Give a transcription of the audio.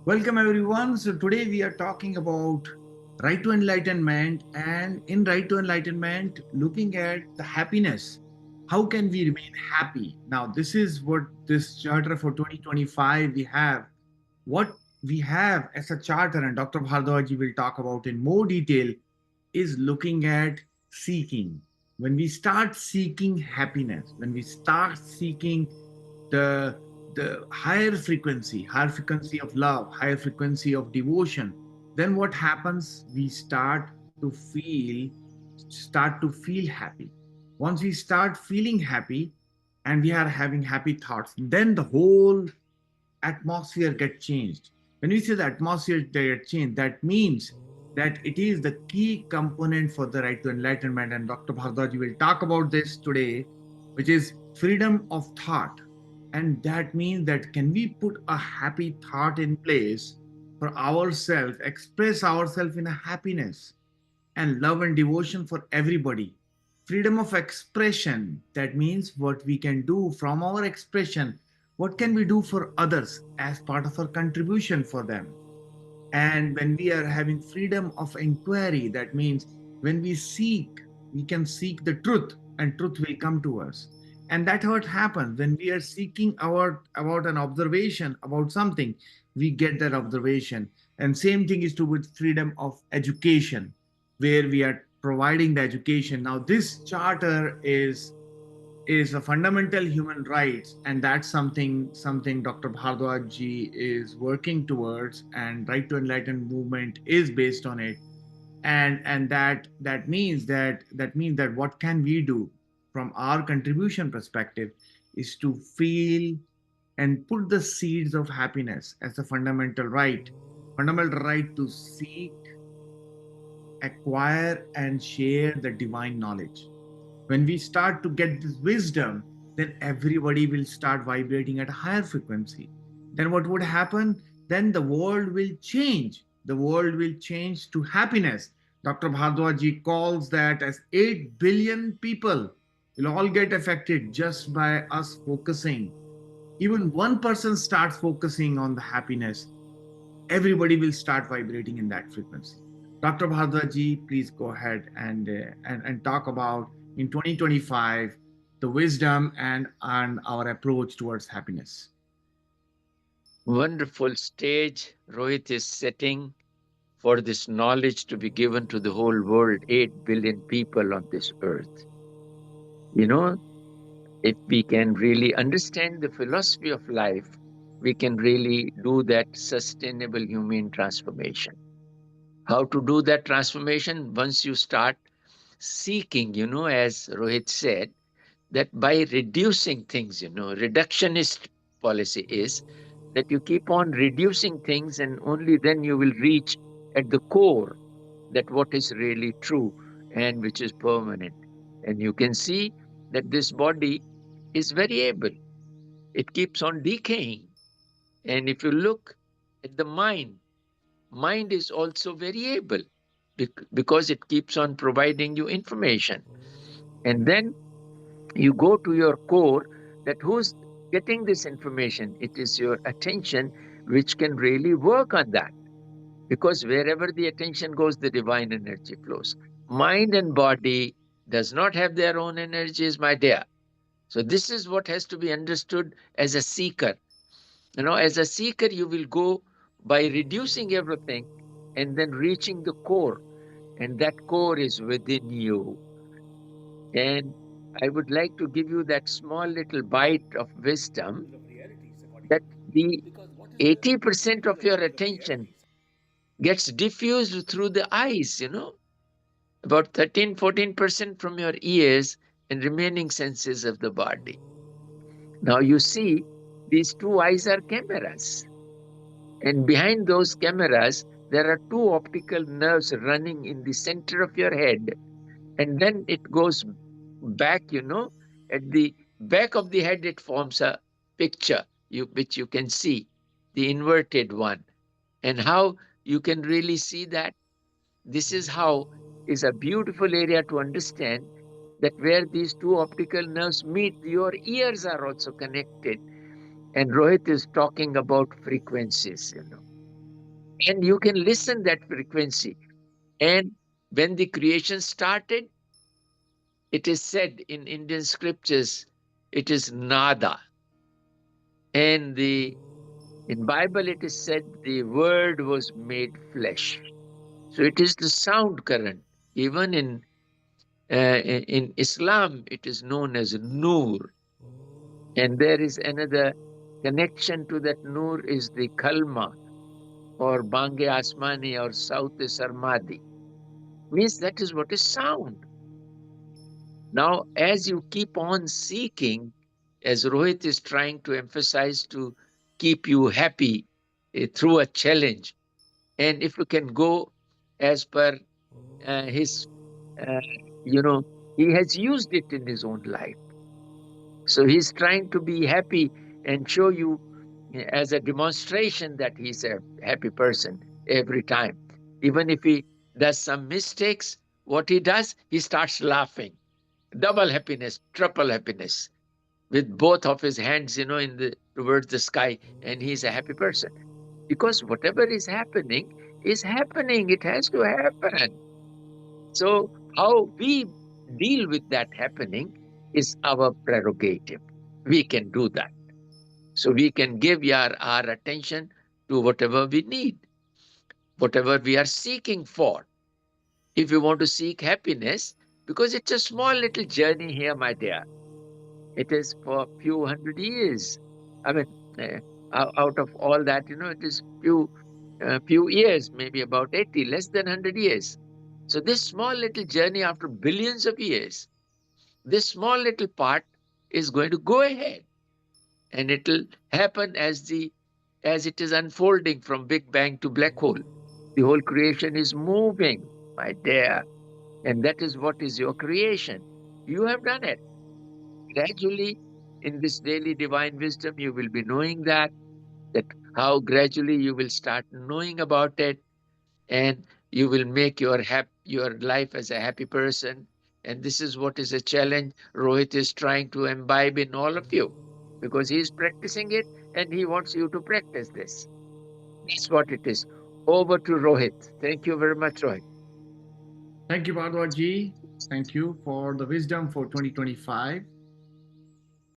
Welcome everyone. So today we are talking about right to enlightenment, and in right to enlightenment, looking at the happiness. How can we remain happy? Now, this is what this charter for 2025 we have. What we have as a charter, and Dr. Bhardwaj will talk about in more detail, is looking at seeking. When we start seeking happiness, when we start seeking the higher frequency of love, higher frequency of devotion, then what happens? We start to feel happy. Once we start feeling happy and we are having happy thoughts, then the whole atmosphere get changed. When we say the atmosphere get changed, that means that it is the key component for the right to enlightenment. And Dr. Bhardwaj will talk about this today, which is freedom of thought. And that means that can we put a happy thought in place for ourselves, express ourselves in a happiness and love and devotion for everybody. Freedom of expression, that means what we can do from our expression, what can we do for others as part of our contribution for them. And when we are having freedom of inquiry, that means when we seek, we can seek the truth and truth will come to us. And that's what happens when we are seeking about an observation about something, we get that observation. And same thing is true with freedom of education, where we are providing the education. Now, this charter is a fundamental human rights, and that's something Dr. Bhardwaj ji is working towards, and right to enlightenment movement is based on it. And that means that what can we do from our contribution perspective is to feel and put the seeds of happiness as a fundamental right to seek, acquire, and share the divine knowledge. When we start to get this wisdom, then everybody will start vibrating at a higher frequency. Then what would happen? Then the world will change. The world will change to happiness. Dr. Bhardwaj calls that as 8 billion people will all get affected just by us focusing. Even one person starts focusing on the happiness, everybody will start vibrating in that frequency. Dr. Bhardwaj, please go ahead and talk about in 2025 the wisdom and our approach towards happiness. Wonderful stage Rohit is setting for this knowledge to be given to the whole world, 8 billion people on this earth. You know, if we can really understand the philosophy of life, we can really do that sustainable human transformation. How to do that transformation? Once you start seeking, as Rohit said, that by reducing things, reductionist policy is that you keep on reducing things and only then you will reach at the core that what is really true and which is permanent. And you can see that this body is variable, it keeps on decaying. And if you look at the mind is also variable because it keeps on providing you information. And then you go to your core, that who's getting this information? It is your attention, which can really work on that, because wherever the attention goes, the divine energy flows. Mind and body does not have their own energies, my dear. So this is what has to be understood as a seeker. As a seeker, you will go by reducing everything and then reaching the core, and that core is within you. And I would like to give you that small little bite of wisdom, that the 80% of your attention gets diffused through the eyes, about 13-14% from your ears, and remaining senses of the body. Now you see, these two eyes are cameras. And behind those cameras, there are two optical nerves running in the center of your head. And then it goes back, at the back of the head, it forms a picture which you can see, the inverted one. And how you can really see that? This is how is a beautiful area to understand that where these two optical nerves meet, your ears are also connected. And Rohit is talking about frequencies. And you can listen that frequency. And when the creation started, it is said in Indian scriptures, it is nada. And the in Bible it is said the word was made flesh. So it is the sound current. Even in Islam, it is known as Noor. And there is another connection to that Noor is the Kalma or Bange Asmani or South Sarmadi. Means that is what is sound. Now, as you keep on seeking, as Rohit is trying to emphasize to keep you happy through a challenge, and if you can go as per his, uh, you know, he has used it in his own life. So he's trying to be happy and show you as a demonstration that he's a happy person every time. Even if he does some mistakes, what he does, he starts laughing. Double happiness, triple happiness, with both of his hands, in the towards the sky, and he's a happy person. Because whatever is happening is happening. It has to happen. So how we deal with that happening is our prerogative. We can do that. So we can give our attention to whatever we need, whatever we are seeking for. If you want to seek happiness, because it's a small little journey here, my dear. It is for a few hundred years. I mean, out of all that, it is few years, maybe about 80, less than 100 years. So this small little journey after billions of years, this small little part is going to go ahead, and it'll happen as it is unfolding from Big Bang to black hole. The whole creation is moving, my dear, and that is what is your creation. You have done it. Gradually, in this daily divine wisdom, you will be knowing that how gradually you will start knowing about it, and you will make your life as a happy person. And this is what is a challenge Rohit is trying to imbibe in all of you, because he is practicing it and he wants you to practice this. That's what it is. Over to Rohit. Thank you very much, Rohit. Thank you, Bhardwaj ji. Thank you for the wisdom for 2025.